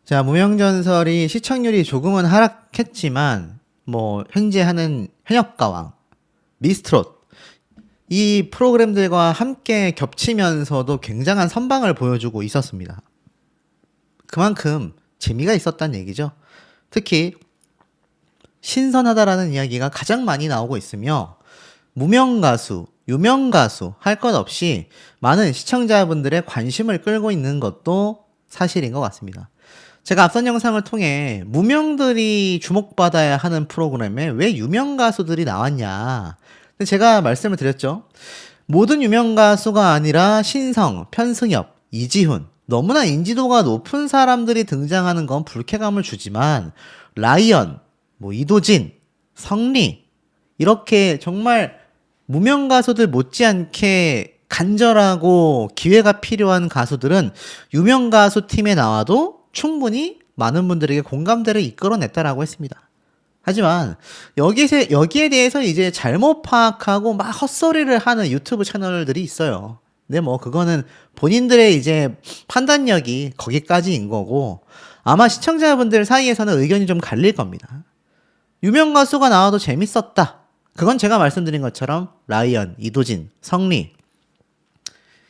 자, 무명전설이 시청률이 조금은 하락했지만, 현재 하는 현역가왕, 미스트롯, 이 프로그램들과 함께 겹치면서도 굉장한 선방을 보여주고 있었습니다. 그만큼 재미가 있었다는 얘기죠. 특히, 신선하다라는 이야기가 가장 많이 나오고 있으며, 무명가수, 유명가수 할 것 없이 많은 시청자분들의 관심을 끌고 있는 것도 사실인 것 같습니다. 제가 앞선 영상을 통해 무명들이 주목받아야 하는 프로그램에 왜 유명 가수들이 나왔냐. 근데 제가 말씀을 드렸죠. 모든 유명 가수가 아니라 신성, 편승엽, 이지훈, 너무나 인지도가 높은 사람들이 등장하는 건 불쾌감을 주지만 라이언, 이도진, 성리 이렇게 정말 무명 가수들 못지않게 간절하고 기회가 필요한 가수들은 유명 가수 팀에 나와도 충분히 많은 분들에게 공감대를 이끌어냈다라고 했습니다. 하지만 여기에 대해서 이제 잘못 파악하고 막 헛소리를 하는 유튜브 채널들이 있어요. 근데 그거는 본인들의 이제 판단력이 거기까지인 거고 아마 시청자분들 사이에서는 의견이 좀 갈릴 겁니다. 유명 가수가 나와도 재밌었다. 그건 제가 말씀드린 것처럼 라이언, 이도진, 성리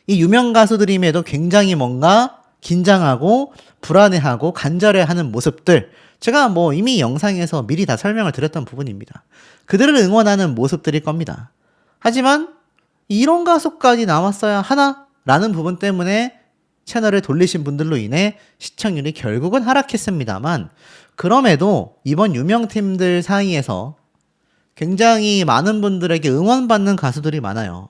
이 유명 가수들임에도 굉장히 뭔가 긴장하고 불안해하고 간절해하는 모습들 제가 이미 영상에서 미리 다 설명을 드렸던 부분입니다. 그들을 응원하는 모습들일 겁니다. 하지만 이런 가수까지 나왔어야 하나? 라는 부분 때문에 채널을 돌리신 분들로 인해 시청률이 결국은 하락했습니다만 그럼에도 이번 유명팀들 사이에서 굉장히 많은 분들에게 응원받는 가수들이 많아요.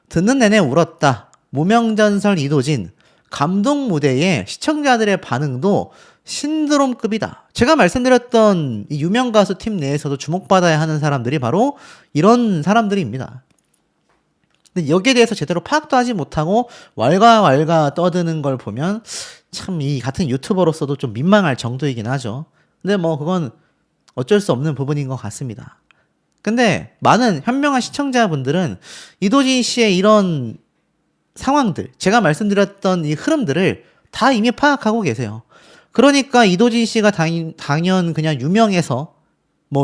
듣는 내내 울었다. 무명전설 이도진 감동 무대에 시청자들의 반응도 신드롬급이다. 제가 말씀드렸던 이 유명 가수 팀 내에서도 주목받아야 하는 사람들이 바로 이런 사람들입니다. 근데 여기에 대해서 제대로 파악도 하지 못하고 왈가왈가 떠드는 걸 보면 참 이 같은 유튜버로서도 좀 민망할 정도이긴 하죠. 근데 그건 어쩔 수 없는 부분인 것 같습니다. 근데 많은 현명한 시청자분들은 이도진 씨의 이런 상황들, 제가 말씀드렸던 이 흐름들을 다 이미 파악하고 계세요. 그러니까 이도진 씨가 당연 그냥 유명해서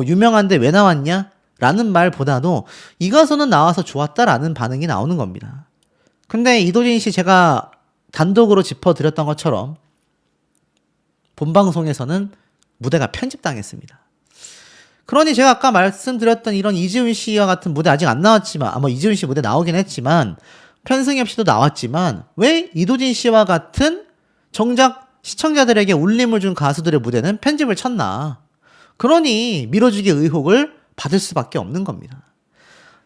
유명한데 왜 나왔냐? 라는 말보다도 이 가수는 나와서 좋았다라는 반응이 나오는 겁니다. 근데 이도진 씨 제가 단독으로 짚어드렸던 것처럼 본방송에서는 무대가 편집당했습니다. 그러니 제가 아까 말씀드렸던 이런 이지훈 씨와 같은 무대 아직 안 나왔지만 아마 이지훈 씨 무대 나오긴 했지만 편승엽 씨도 나왔지만 왜 이도진 씨와 같은 정작 시청자들에게 울림을 준 가수들의 무대는 편집을 쳤나. 그러니 밀어주기 의혹을 받을 수밖에 없는 겁니다.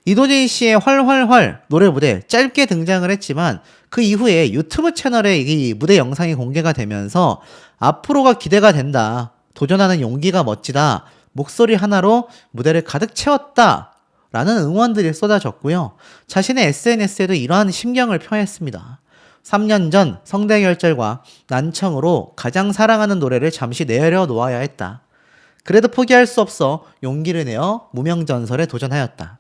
이도진 씨의 활활활 노래 무대 짧게 등장을 했지만 그 이후에 유튜브 채널에 이 무대 영상이 공개가 되면서 앞으로가 기대가 된다. 도전하는 용기가 멋지다. 목소리 하나로 무대를 가득 채웠다. 라는 응원들이 쏟아졌고요. 자신의 SNS에도 이러한 심경을 표했습니다. 3년 전 성대결절과 난청으로 가장 사랑하는 노래를 잠시 내려놓아야 했다. 그래도 포기할 수 없어 용기를 내어 무명전설에 도전하였다.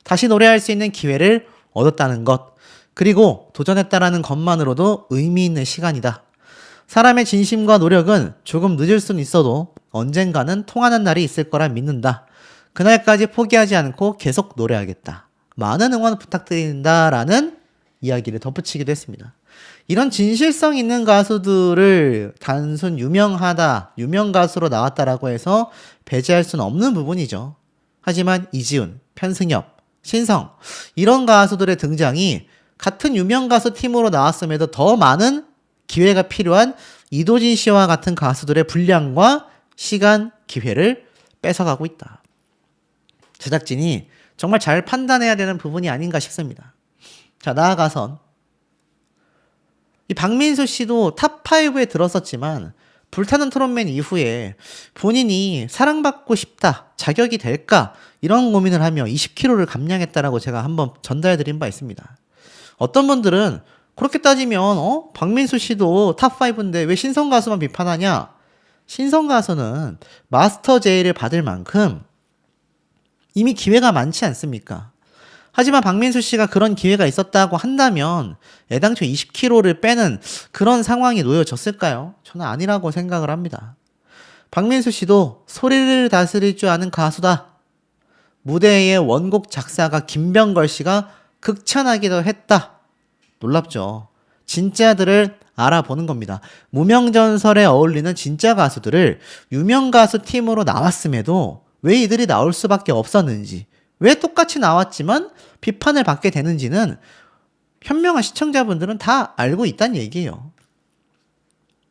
다시 노래할 수 있는 기회를 얻었다는 것, 그리고 도전했다라는 것만으로도 의미 있는 시간이다. 사람의 진심과 노력은 조금 늦을 수는 있어도 언젠가는 통하는 날이 있을 거라 믿는다. 그날까지 포기하지 않고 계속 노래하겠다. 많은 응원 부탁드린다라는 이야기를 덧붙이기도 했습니다. 이런 진실성 있는 가수들을 단순 유명하다, 유명 가수로 나왔다라고 해서 배제할 수는 없는 부분이죠. 하지만 이지훈, 편승엽, 신성 이런 가수들의 등장이 같은 유명 가수 팀으로 나왔음에도 더 많은 기회가 필요한 이도진 씨와 같은 가수들의 분량과 시간, 기회를 뺏어가고 있다. 제작진이 정말 잘 판단해야 되는 부분이 아닌가 싶습니다. 자, 나아가선 이 박민수 씨도 탑5에 들었었지만 불타는 트롯맨 이후에 본인이 사랑받고 싶다, 자격이 될까 이런 고민을 하며 20kg를 감량했다라고 제가 한번 전달해드린 바 있습니다. 어떤 분들은 그렇게 따지면 박민수 씨도 탑5인데 왜 신성 가수만 비판하냐? 신성 가수는 마스터 제의를 받을 만큼 이미 기회가 많지 않습니까? 하지만 박민수 씨가 그런 기회가 있었다고 한다면 애당초 20kg를 빼는 그런 상황이 놓여졌을까요? 저는 아니라고 생각을 합니다. 박민수 씨도 소리를 다스릴 줄 아는 가수다. 무대의 원곡 작사가 김병걸 씨가 극찬하기도 했다. 놀랍죠. 진짜들을 알아보는 겁니다. 무명전설에 어울리는 진짜 가수들을 유명 가수 팀으로 나왔음에도 왜 이들이 나올 수밖에 없었는지, 왜 똑같이 나왔지만 비판을 받게 되는지는 현명한 시청자분들은 다 알고 있다는 얘기예요.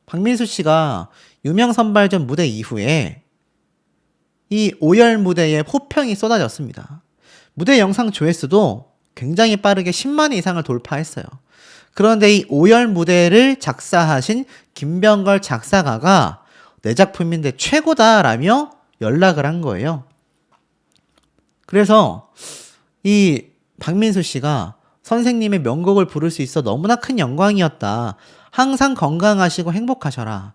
박민수 씨가 유명 선발전 무대 이후에 이 오열 무대에 호평이 쏟아졌습니다. 무대 영상 조회수도 굉장히 빠르게 10만 이상을 돌파했어요. 그런데 이 오열 무대를 작사하신 김병걸 작사가가 내 작품인데 최고다라며 연락을 한 거예요. 그래서 이 박민수 씨가 선생님의 명곡을 부를 수 있어 너무나 큰 영광이었다. 항상 건강하시고 행복하셔라.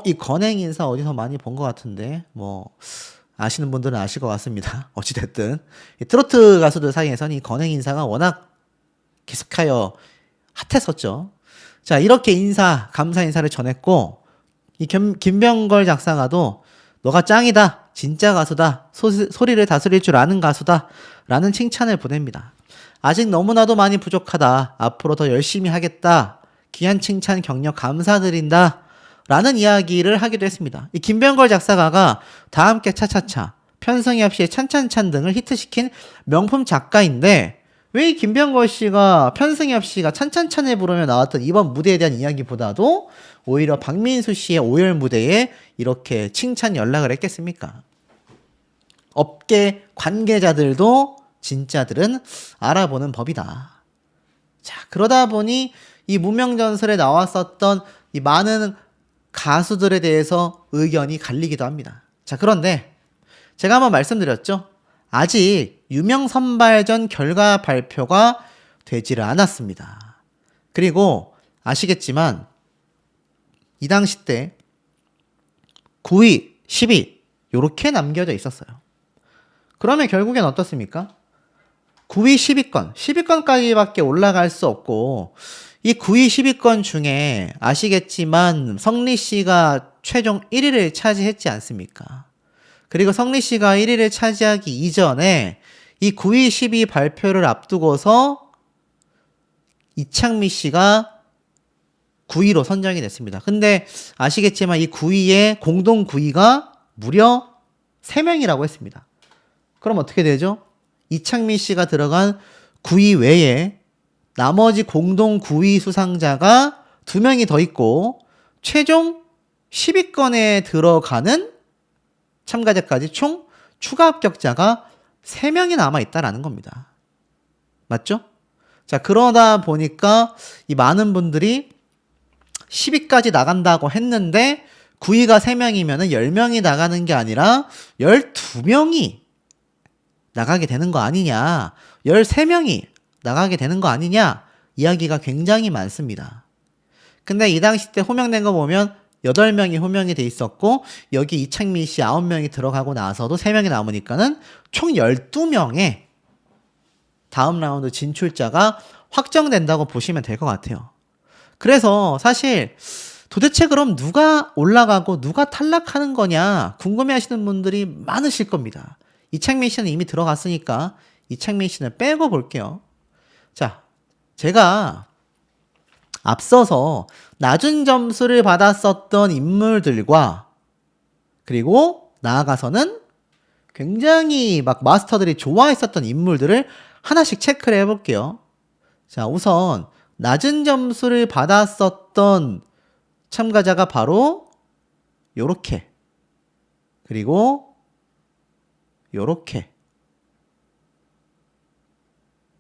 이 건행 인사 어디서 많이 본 것 같은데 아시는 분들은 아실 것 같습니다. 어찌됐든 이 트로트 가수들 사이에서는 이 건행 인사가 워낙 계속하여 핫했었죠. 자, 이렇게 감사 인사를 전했고 이 김병걸 작사가도 너가 짱이다. 진짜 가수다. 소리를 다스릴 줄 아는 가수다. 라는 칭찬을 보냅니다. 아직 너무나도 많이 부족하다. 앞으로 더 열심히 하겠다. 귀한 칭찬 격려 감사드린다. 라는 이야기를 하기도 했습니다. 이 김병걸 작사가가 다 함께 차차차, 편승엽 씨의 찬찬찬 등을 히트시킨 명품 작가인데 왜 이 김병걸 씨가 편승엽 씨가 찬찬찬을 부르며 나왔던 이번 무대에 대한 이야기보다도 오히려 박민수 씨의 오열 무대에 이렇게 칭찬 연락을 했겠습니까? 업계 관계자들도 진짜들은 알아보는 법이다. 자, 그러다 보니 이 무명전설에 나왔었던 이 많은 가수들에 대해서 의견이 갈리기도 합니다. 자, 그런데 제가 한번 말씀드렸죠. 아직 유명 선발전 결과 발표가 되지를 않았습니다. 그리고 아시겠지만 이 당시 때 9위, 10위 이렇게 남겨져 있었어요. 그러면 결국엔 어떻습니까? 9위, 10위권, 10위권까지밖에 올라갈 수 없고 이 9위, 10위권 중에 아시겠지만 성리 씨가 최종 1위를 차지했지 않습니까? 그리고 성리 씨가 1위를 차지하기 이전에 이 9위, 10위 발표를 앞두고서 이창미 씨가 9위로 선정이 됐습니다. 근데 아시겠지만 이 9위의 공동 9위가 무려 3명이라고 했습니다. 그럼 어떻게 되죠? 이창미 씨가 들어간 9위 외에 나머지 공동 9위 수상자가 2명이 더 있고 최종 10위권에 들어가는 참가자까지 총 추가 합격자가 3명이 남아있다라는 겁니다. 맞죠? 자, 그러다 보니까 이 많은 분들이 10위까지 나간다고 했는데 9위가 3명이면 10명이 나가는 게 아니라 12명이 나가게 되는 거 아니냐, 13명이 나가게 되는 거 아니냐 이야기가 굉장히 많습니다. 근데 이 당시 때 호명된 거 보면 8명이 호명이 돼 있었고 여기 이창민 씨 9명이 들어가고 나서도 3명이 남으니까는 총 12명의 다음 라운드 진출자가 확정된다고 보시면 될 것 같아요. 그래서 사실 도대체 그럼 누가 올라가고 누가 탈락하는 거냐 궁금해하시는 분들이 많으실 겁니다. 이창민 씨는 이미 들어갔으니까 이창민 씨는 빼고 볼게요. 자, 제가 앞서서 낮은 점수를 받았었던 인물들과 그리고 나아가서는 굉장히 막 마스터들이 좋아했었던 인물들을 하나씩 체크를 해볼게요. 자, 우선 낮은 점수를 받았었던 참가자가 바로 요렇게, 그리고 요렇게,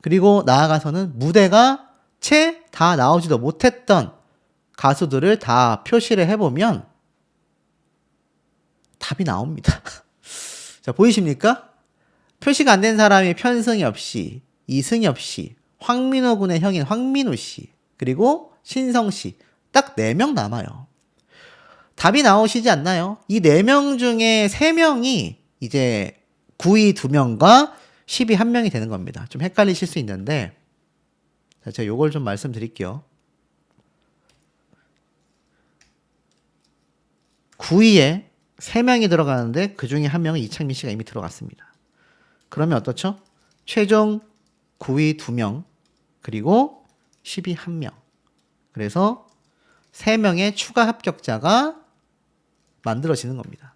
그리고 나아가서는 무대가 채 다 나오지도 못했던 가수들을 다 표시를 해보면 답이 나옵니다. 자, 보이십니까? 표시가 안 된 사람이 편승엽 씨, 이승엽 씨, 황민호 군의 형인 황민우 씨, 그리고 신성 씨, 딱 4명 남아요. 답이 나오시지 않나요? 이 4명 중에 3명이 이제 9위 2명과 10이 한 명이 되는 겁니다. 좀 헷갈리실 수 있는데 자, 제가 요걸 좀 말씀드릴게요. 9위에 3명이 들어가는데 그 중에 한 명은 이창민 씨가 이미 들어갔습니다. 그러면 어떻죠? 최종 9위 2명 그리고 10위 1명. 그래서 3명의 추가 합격자가 만들어지는 겁니다.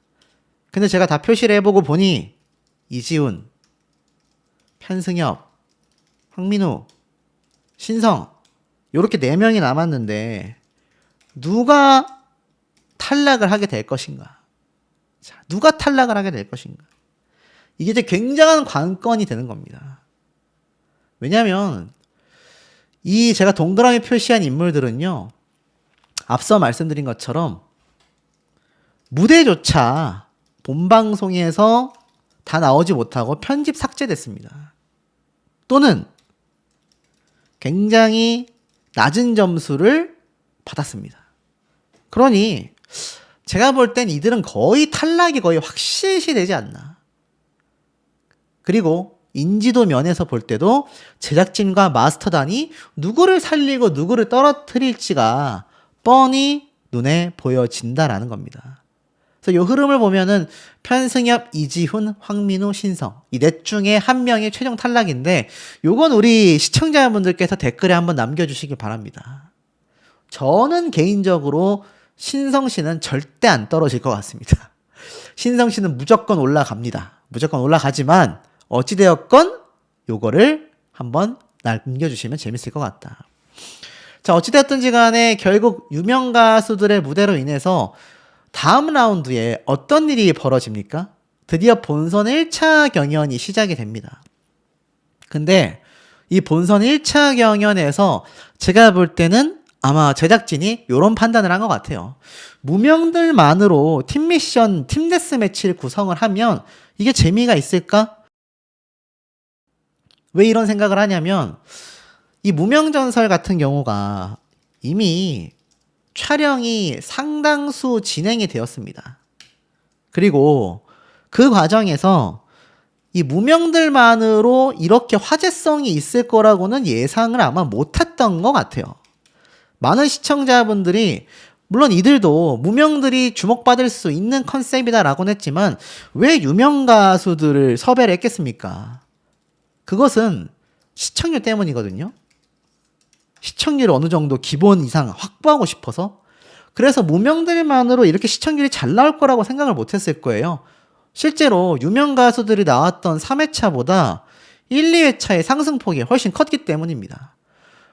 근데 제가 다 표시를 해보고 보니 이지훈, 편승엽, 황민우, 신성 이렇게 4명이 남았는데 누가 탈락을 하게 될 것인가? 자, 누가 탈락을 하게 될 것인가? 이게 이제 굉장한 관건이 되는 겁니다. 왜냐하면 이 제가 동그라미 표시한 인물들은요, 앞서 말씀드린 것처럼 무대조차 본방송에서 다 나오지 못하고 편집 삭제됐습니다. 또는 굉장히 낮은 점수를 받았습니다. 그러니 제가 볼 땐 이들은 거의 탈락이 거의 확실시 되지 않나. 그리고 인지도 면에서 볼 때도 제작진과 마스터단이 누구를 살리고 누구를 떨어뜨릴지가 뻔히 눈에 보여진다라는 겁니다. 그래서 이 흐름을 보면은 편승엽, 이지훈, 황민우, 신성 이 넷 중에 한 명이 최종 탈락인데 요건 우리 시청자분들께서 댓글에 한번 남겨주시기 바랍니다. 저는 개인적으로 신성 씨는 절대 안 떨어질 것 같습니다. 신성 씨는 무조건 올라갑니다. 무조건 올라가지만 어찌되었건 요거를 한번 남겨주시면 재밌을 것 같다. 자, 어찌되었든지 간에 결국 유명 가수들의 무대로 인해서 다음 라운드에 어떤 일이 벌어집니까? 드디어 본선 1차 경연이 시작이 됩니다. 근데 이 본선 1차 경연에서 제가 볼 때는 아마 제작진이 이런 판단을 한 것 같아요. 무명들만으로 팀 미션, 팀 데스매치를 구성을 하면 이게 재미가 있을까? 왜 이런 생각을 하냐면 이 무명전설 같은 경우가 이미 촬영이 상당수 진행이 되었습니다. 그리고 그 과정에서 이 무명들만으로 이렇게 화제성이 있을 거라고는 예상을 아마 못했던 것 같아요. 많은 시청자분들이 물론 이들도 무명들이 주목받을 수 있는 컨셉이다라고는 했지만 왜 유명 가수들을 섭외를 했겠습니까? 그것은 시청률 때문이거든요. 시청률을 어느 정도 기본 이상 확보하고 싶어서 그래서 무명들만으로 이렇게 시청률이 잘 나올 거라고 생각을 못했을 거예요. 실제로 유명 가수들이 나왔던 3회차보다 1, 2회차의 상승폭이 훨씬 컸기 때문입니다.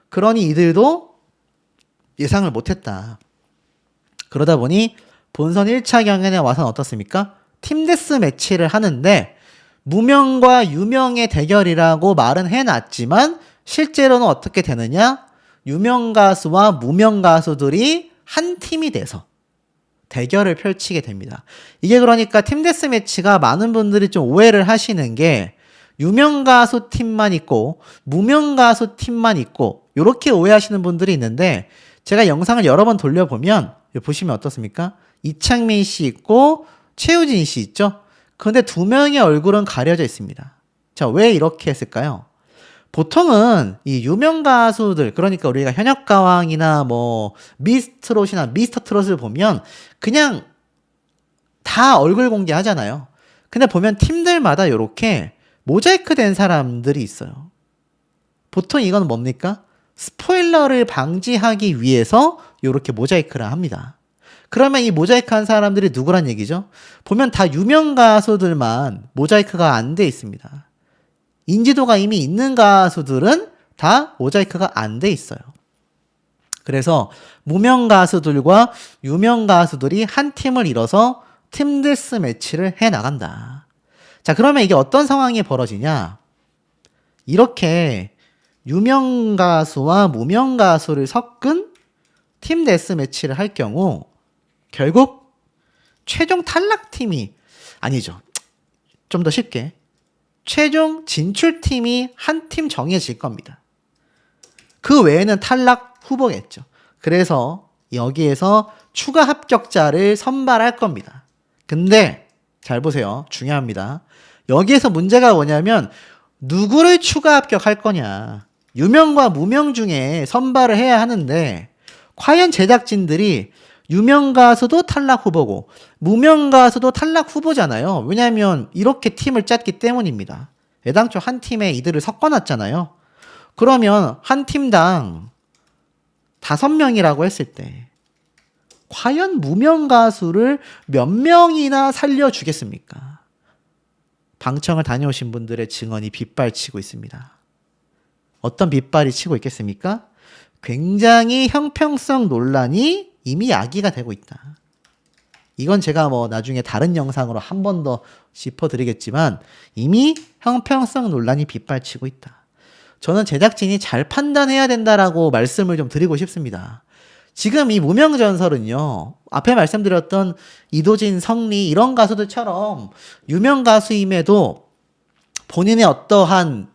그러니 이들도 예상을 못했다. 그러다 보니 본선 1차 경연에 와서는 어떻습니까? 팀 데스 매치를 하는데 무명과 유명의 대결이라고 말은 해놨지만 실제로는 어떻게 되느냐? 유명 가수와 무명 가수들이 한 팀이 돼서 대결을 펼치게 됩니다. 이게 그러니까 팀 데스매치가 많은 분들이 좀 오해를 하시는 게 유명 가수 팀만 있고 무명 가수 팀만 있고 이렇게 오해하시는 분들이 있는데 제가 영상을 여러 번 돌려보면 보시면 어떻습니까? 이창민 씨 있고 최우진 씨 있죠? 그런데 두 명의 얼굴은 가려져 있습니다. 자, 왜 이렇게 했을까요? 보통은 이 유명 가수들, 그러니까 우리가 현역가왕이나 뭐 미스트롯이나 미스터트롯을 보면 그냥 다 얼굴 공개하잖아요. 근데 보면 팀들마다 이렇게 모자이크 된 사람들이 있어요. 보통 이건 뭡니까? 스포일러를 방지하기 위해서 이렇게 모자이크를 합니다. 그러면 이 모자이크 한 사람들이 누구란 얘기죠? 보면 다 유명 가수들만 모자이크가 안 돼 있습니다. 인지도가 이미 있는 가수들은 다 모자이크가 안 돼 있어요. 그래서 무명 가수들과 유명 가수들이 한 팀을 이뤄서 팀 데스 매치를 해 나간다. 자, 그러면 이게 어떤 상황이 벌어지냐? 이렇게 유명 가수와 무명 가수를 섞은 팀 데스 매치를 할 경우 결국 최종 탈락팀이 아니죠. 좀 더 쉽게 최종 진출팀이 한 팀 정해질 겁니다. 그 외에는 탈락 후보겠죠. 그래서 여기에서 추가 합격자를 선발할 겁니다. 근데 잘 보세요. 중요합니다. 여기에서 문제가 뭐냐면 누구를 추가 합격할 거냐. 유명과 무명 중에 선발을 해야 하는데 과연 제작진들이 유명 가수도 탈락 후보고 무명 가수도 탈락 후보잖아요. 왜냐하면 이렇게 팀을 짰기 때문입니다. 애당초 한 팀에 이들을 섞어놨잖아요. 그러면 한 팀당 5명이라고 했을 때 과연 무명 가수를 몇 명이나 살려주겠습니까? 방청을 다녀오신 분들의 증언이 빗발치고 있습니다. 어떤 빗발이 치고 있겠습니까? 굉장히 형평성 논란이 이미 야기가 되고 있다. 이건 제가 나중에 다른 영상으로 한 번 더 짚어드리겠지만 이미 형평성 논란이 빗발치고 있다. 저는 제작진이 잘 판단해야 된다라고 말씀을 좀 드리고 싶습니다. 지금 이 무명전설은요, 앞에 말씀드렸던 이도진, 성리 이런 가수들처럼 유명 가수임에도 본인의 어떠한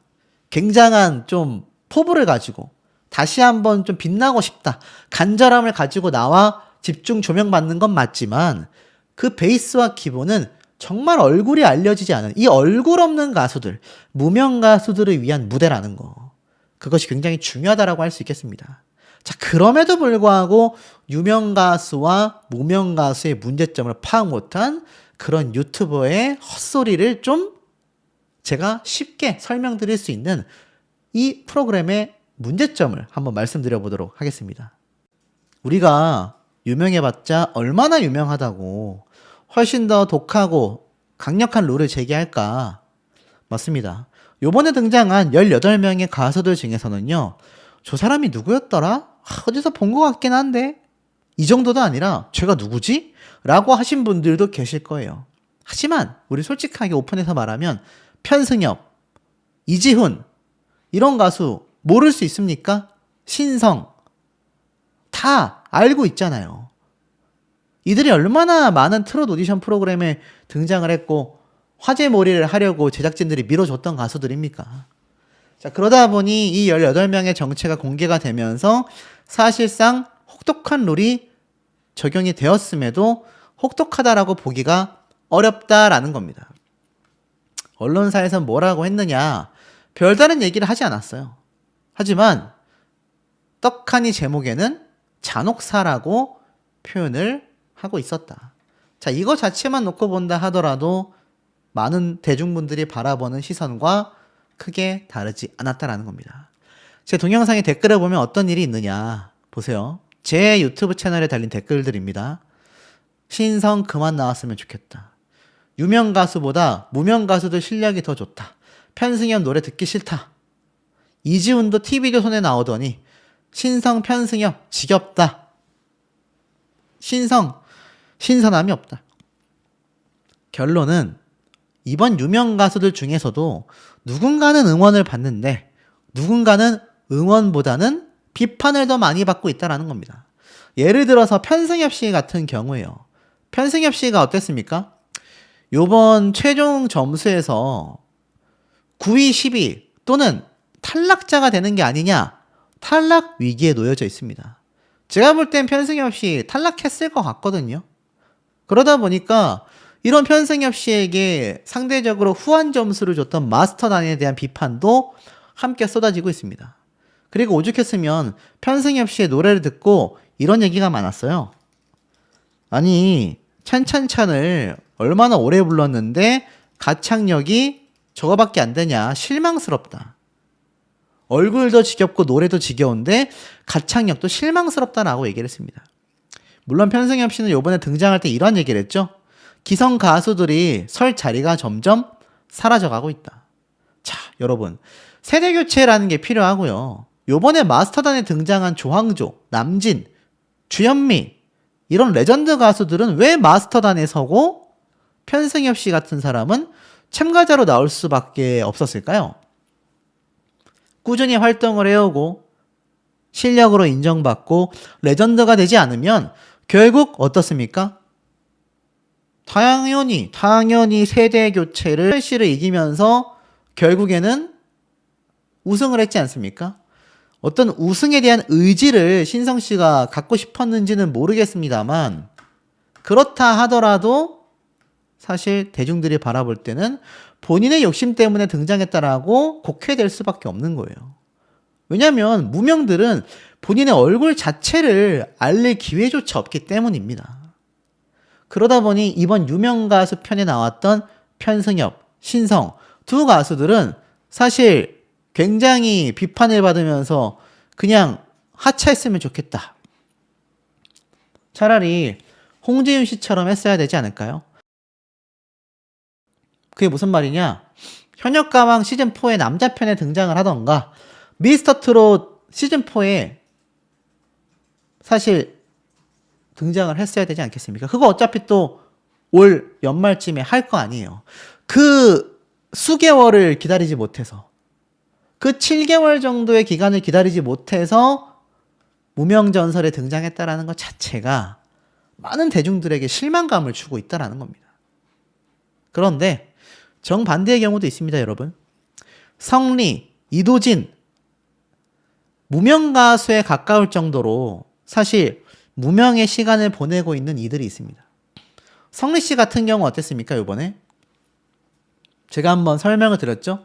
굉장한 좀 포부를 가지고 다시 한번 좀 빛나고 싶다, 간절함을 가지고 나와 집중 조명받는 건 맞지만 그 베이스와 기본은 정말 얼굴이 알려지지 않은 이 얼굴 없는 가수들, 무명 가수들을 위한 무대라는 거, 그것이 굉장히 중요하다라고 할 수 있겠습니다. 자, 그럼에도 불구하고 유명 가수와 무명 가수의 문제점을 파악 못한 그런 유튜버의 헛소리를 좀 제가 쉽게 설명드릴 수 있는 이 프로그램의 문제점을 한번 말씀드려 보도록 하겠습니다. 우리가 유명해봤자 얼마나 유명하다고 훨씬 더 독하고 강력한 룰을 제기할까? 맞습니다. 요번에 등장한 18명의 가수들 중에서는요, 저 사람이 누구였더라? 어디서 본 것 같긴 한데 이 정도도 아니라 제가 누구지? 라고 하신 분들도 계실 거예요. 하지만 우리 솔직하게 오픈해서 말하면 편승엽, 이지훈 이런 가수 모를 수 있습니까? 신성 다 알고 있잖아요. 이들이 얼마나 많은 트롯 오디션 프로그램에 등장을 했고 화제몰이를 하려고 제작진들이 밀어줬던 가수들입니까? 자, 그러다 보니 이 18명의 정체가 공개가 되면서 사실상 혹독한 룰이 적용이 되었음에도 혹독하다라고 보기가 어렵다라는 겁니다. 언론사에서 뭐라고 했느냐, 별다른 얘기를 하지 않았어요. 하지만 떡하니 제목에는 잔혹사라고 표현을 하고 있었다. 자, 이거 자체만 놓고 본다 하더라도 많은 대중분들이 바라보는 시선과 크게 다르지 않았다라는 겁니다. 제 동영상에 댓글을 보면 어떤 일이 있느냐 보세요. 제 유튜브 채널에 달린 댓글들입니다. 신성 그만 나왔으면 좋겠다. 유명 가수보다 무명 가수들 실력이 더 좋다. 편승엽 노래 듣기 싫다. 이지훈도 TV조선에 나오더니 신성, 편승엽 지겹다. 신선함이 없다. 결론은 이번 유명 가수들 중에서도 누군가는 응원을 받는데 누군가는 응원보다는 비판을 더 많이 받고 있다는 겁니다. 예를 들어서 편승엽 씨 같은 경우에요. 편승엽 씨가 어땠습니까? 요번 최종 점수에서 9위, 10위 또는 탈락자가 되는 게 아니냐, 탈락 위기에 놓여져 있습니다. 제가 볼 땐 편승엽 씨 탈락했을 것 같거든요. 그러다 보니까 이런 편승엽 씨에게 상대적으로 후한 점수를 줬던 마스터단에 대한 비판도 함께 쏟아지고 있습니다. 그리고 오죽했으면 편승엽 씨의 노래를 듣고 이런 얘기가 많았어요. 아니, 찬찬찬을 얼마나 오래 불렀는데 가창력이 저거밖에 안 되냐, 실망스럽다. 얼굴도 지겹고 노래도 지겨운데 가창력도 실망스럽다라고 얘기를 했습니다. 물론 편승엽 씨는 이번에 등장할 때 이런 얘기를 했죠. 기성 가수들이 설 자리가 점점 사라져가고 있다. 자, 여러분, 세대교체라는 게 필요하고요. 요번에 마스터단에 등장한 조항조, 남진, 주현미 이런 레전드 가수들은 왜 마스터단에 서고 편승엽 씨 같은 사람은 참가자로 나올 수밖에 없었을까요? 꾸준히 활동을 해오고 실력으로 인정받고 레전드가 되지 않으면 결국 어떻습니까? 당연히 세대 교체를 첼시를 이기면서 결국에는 우승을 했지 않습니까? 어떤 우승에 대한 의지를 신성 씨가 갖고 싶었는지는 모르겠습니다만 그렇다 하더라도 사실 대중들이 바라볼 때는 본인의 욕심 때문에 등장했다라고 곡해될 수밖에 없는 거예요. 왜냐하면 무명들은 본인의 얼굴 자체를 알릴 기회조차 없기 때문입니다. 그러다 보니 이번 유명 가수 편에 나왔던 편승엽, 신성 두 가수들은 사실 굉장히 비판을 받으면서 그냥 하차했으면 좋겠다. 차라리 홍지윤 씨처럼 했어야 되지 않을까요? 그게 무슨 말이냐? 현역가왕 시즌4의 남자편에 등장을 하던가 미스터트롯 시즌4에 사실 등장을 했어야 되지 않겠습니까? 그거 어차피 또 올 연말쯤에 할 거 아니에요. 그 수개월을 기다리지 못해서 그 7개월 정도의 기간을 기다리지 못해서 무명전설에 등장했다라는 것 자체가 많은 대중들에게 실망감을 주고 있다라는 겁니다. 그런데 정반대의 경우도 있습니다, 여러분. 성리, 이도진, 무명 가수에 가까울 정도로 사실 무명의 시간을 보내고 있는 이들이 있습니다. 성리 씨 같은 경우 어땠습니까, 이번에? 제가 한번 설명을 드렸죠?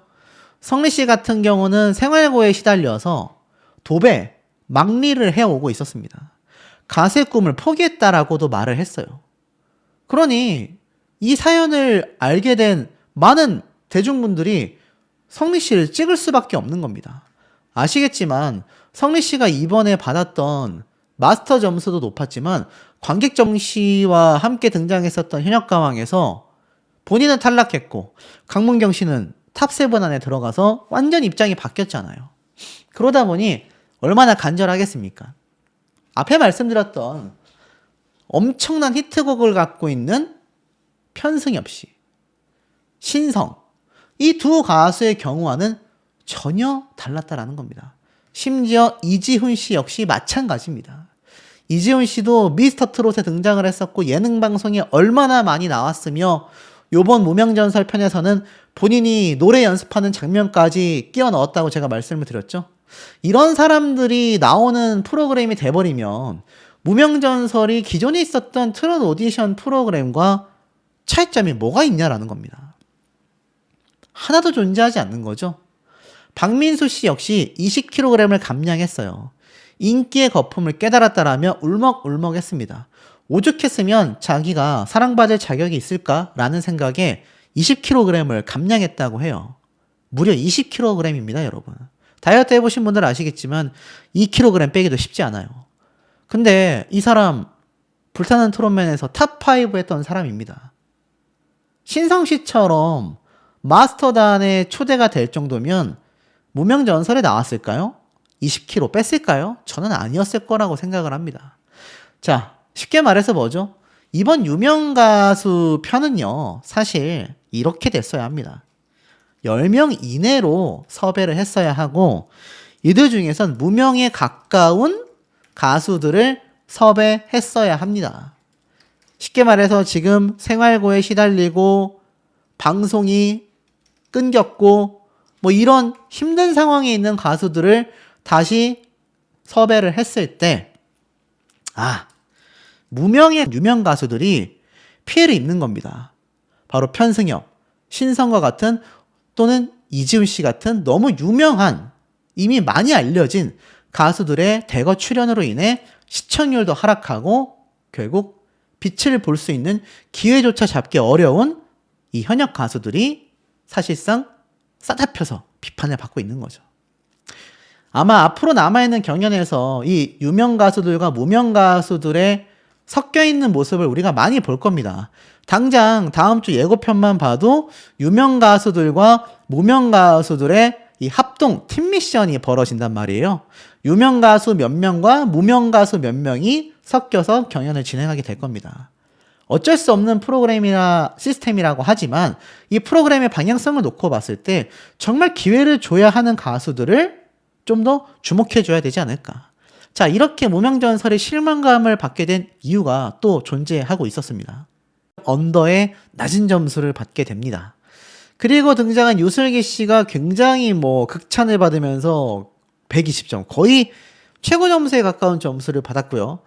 성리 씨 같은 경우는 생활고에 시달려서 도배, 막리를 해오고 있었습니다. 가수의 꿈을 포기했다라고도 말을 했어요. 그러니 이 사연을 알게 된 많은 대중분들이 성리 씨를 찍을 수밖에 없는 겁니다. 아시겠지만 성리 씨가 이번에 받았던 마스터 점수도 높았지만 관객정 씨와 함께 등장했었던 현역가왕에서 본인은 탈락했고 강문경 씨는 탑7 안에 들어가서 완전 입장이 바뀌었잖아요. 그러다 보니 얼마나 간절하겠습니까? 앞에 말씀드렸던 엄청난 히트곡을 갖고 있는 편승엽 씨, 신성, 이 두 가수의 경우와는 전혀 달랐다라는 겁니다. 심지어 이지훈 씨 역시 마찬가지입니다. 이지훈 씨도 미스터트롯에 등장을 했었고 예능 방송에 얼마나 많이 나왔으며 요번 무명전설 편에서는 본인이 노래 연습하는 장면까지 끼워 넣었다고 제가 말씀을 드렸죠. 이런 사람들이 나오는 프로그램이 돼버리면 무명전설이 기존에 있었던 트롯 오디션 프로그램과 차이점이 뭐가 있냐라는 겁니다. 하나도 존재하지 않는 거죠. 박민수 씨 역시 20kg을 감량했어요. 인기의 거품을 깨달았다라며 울먹울먹했습니다. 오죽했으면 자기가 사랑받을 자격이 있을까라는 생각에 20kg을 감량했다고 해요. 무려 20kg입니다, 여러분. 다이어트 해보신 분들 아시겠지만 2kg 빼기도 쉽지 않아요. 근데 이 사람 불타는 트롯맨에서 탑5 했던 사람입니다. 신성 씨처럼 마스터단에 초대가 될 정도면 무명전설에 나왔을까요? 20kg 뺐을까요? 저는 아니었을 거라고 생각을 합니다. 자, 쉽게 말해서 뭐죠? 이번 유명가수 편은요, 사실 이렇게 됐어야 합니다. 10명 이내로 섭외를 했어야 하고 이들 중에선 무명에 가까운 가수들을 섭외했어야 합니다. 쉽게 말해서 지금 생활고에 시달리고 방송이 끊겼고 뭐 이런 힘든 상황에 있는 가수들을 다시 섭외를 했을 때 무명의 유명 가수들이 피해를 입는 겁니다. 바로 편승엽, 신성과 같은 또는 이지훈 씨 같은 너무 유명한 이미 많이 알려진 가수들의 대거 출연으로 인해 시청률도 하락하고 결국 빛을 볼 수 있는 기회조차 잡기 어려운 이 현역 가수들이 사실상 싸잡혀서 비판을 받고 있는 거죠. 아마 앞으로 남아있는 경연에서 이 유명 가수들과 무명 가수들의 섞여 있는 모습을 우리가 많이 볼 겁니다. 당장 다음 주 예고편만 봐도 유명 가수들과 무명 가수들의 이 합동 팀 미션이 벌어진단 말이에요. 유명 가수 몇 명과 무명 가수 몇 명이 섞여서 경연을 진행하게 될 겁니다. 어쩔 수 없는 프로그램이나 시스템이라고 하지만 이 프로그램의 방향성을 놓고 봤을 때 정말 기회를 줘야 하는 가수들을 좀 더 주목해줘야 되지 않을까. 자, 이렇게 무명전설의 실망감을 받게 된 이유가 또 존재하고 있었습니다. 언더의 낮은 점수를 받게 됩니다. 그리고 등장한 유슬기 씨가 굉장히 극찬을 받으면서 120점, 거의 최고 점수에 가까운 점수를 받았고요.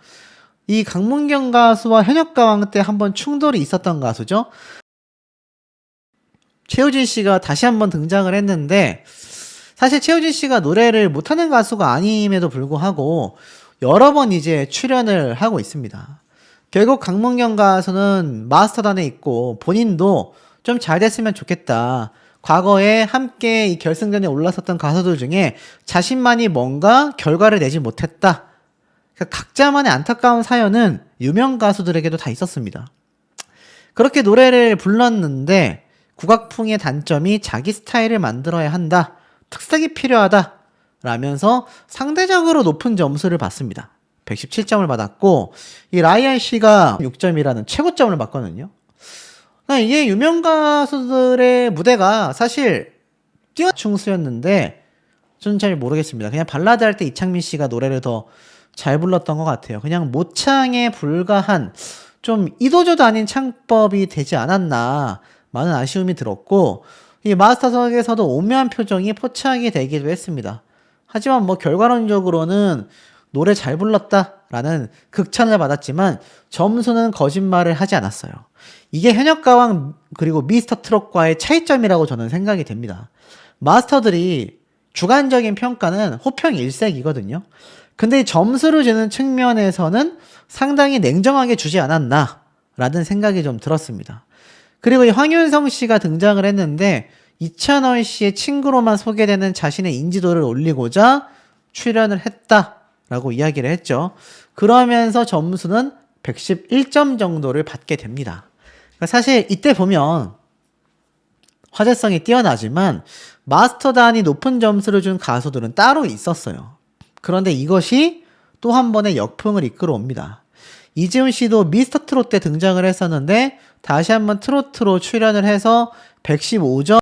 이 강문경 가수와 현역가왕 때 한번 충돌이 있었던 가수죠. 최우진 씨가 다시 한번 등장을 했는데 사실 최우진 씨가 노래를 못하는 가수가 아님에도 불구하고 여러 번 이제 출연을 하고 있습니다. 결국 강문경 가수는 마스터단에 있고 본인도 좀 잘 됐으면 좋겠다. 과거에 함께 이 결승전에 올랐었던 가수들 중에 자신만이 뭔가 결과를 내지 못했다. 그러니까 각자만의 안타까운 사연은 유명 가수들에게도 다 있었습니다. 그렇게 노래를 불렀는데 국악풍의 단점이 자기 스타일을 만들어야 한다. 특색이 필요하다. 라면서 상대적으로 높은 점수를 받습니다. 117점을 받았고 이 라이언 씨가 6점이라는 최고점을 받거든요. 이게 유명 가수들의 무대가 사실 뛰어충수였는데 저는 잘 모르겠습니다. 그냥 발라드 할 때 이창민 씨가 노래를 더 잘 불렀던 것 같아요. 그냥 모창에 불과한 좀 이도저도 아닌 창법이 되지 않았나 많은 아쉬움이 들었고 이 마스터석에서도 오묘한 표정이 포착이 되기도 했습니다. 하지만 뭐 결과론적으로는 노래 잘 불렀다라는 극찬을 받았지만 점수는 거짓말을 하지 않았어요. 이게 현역가왕 그리고 미스터 트롯과의 차이점이라고 저는 생각이 됩니다. 마스터들이 주관적인 평가는 호평 일색이거든요. 근데 점수를 주는 측면에서는 상당히 냉정하게 주지 않았나 라는 생각이 좀 들었습니다. 그리고 이 황윤성 씨가 등장을 했는데 이찬원 씨의 친구로만 소개되는 자신의 인지도를 올리고자 출연을 했다라고 이야기를 했죠. 그러면서 점수는 111점 정도를 받게 됩니다. 그러니까 사실 이때 보면 화제성이 뛰어나지만 마스터단이 높은 점수를 준 가수들은 따로 있었어요. 그런데 이것이 또 한 번의 역풍을 이끌어 옵니다. 이지훈 씨도 미스터 트롯 때 등장을 했었는데 다시 한번 트로트로 출연을 해서 115점